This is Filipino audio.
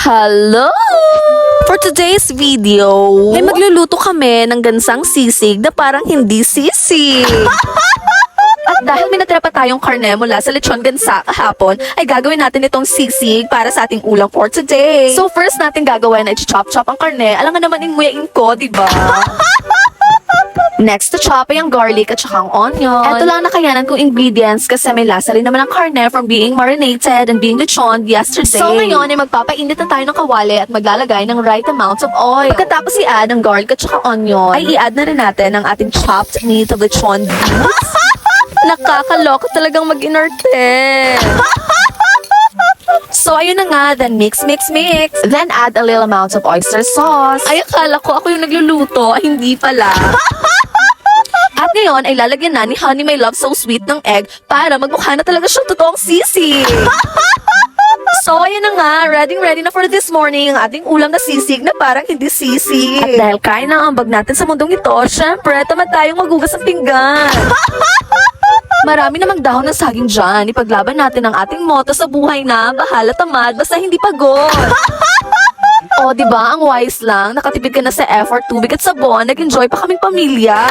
Hello! For today's video, ay magluluto kami ng gansang sisig na parang hindi sisig. At dahil may natira pa tayong karne mula sa lechon gansa kahapon, ay gagawin natin itong sisig para sa ating ulam for today. So first natin gagawin ay chop-chop ang karne. Alam nga naman nguyain ko, diba? Next to chop ay ang garlic at saka ang onion. Ito lang nakayanan kong ingredients kasi may lasa rin naman ang karne from being marinated and being lechon yesterday. So ngayon ay magpapainit na tayo ng kawali at maglalagay ng right amounts of oil. Pagkatapos i-add ang garlic at saka onion, ay i-add na rin natin ang ating chopped meat of lechon beef. Nakakaloka talagang mag-inarte. So, ayun na nga. Then, mix. Then, add a little amounts of oyster sauce. Ay, akala ko ako yung nagluluto. Ay, hindi pala. At ngayon, ay lalagyan na ni Honey My Love So Sweet ng egg para magmukha na talaga siyang totoong sisig. So, ayun na nga. Ready na for this morning ang ating ulam na sisig na parang hindi sisig. At dahil kain na ang ambag natin sa mundong ito, syempre, tamad tayong magugas ng pinggan. Marami namang dahon ng saging dyan. Ipaglaban natin ang ating motto sa buhay na bahala tamad basta hindi pagod. O, diba? Ang wise lang. Nakatipid ka na sa effort, tubig at sabon. Nag-enjoy pa kaming pamilya.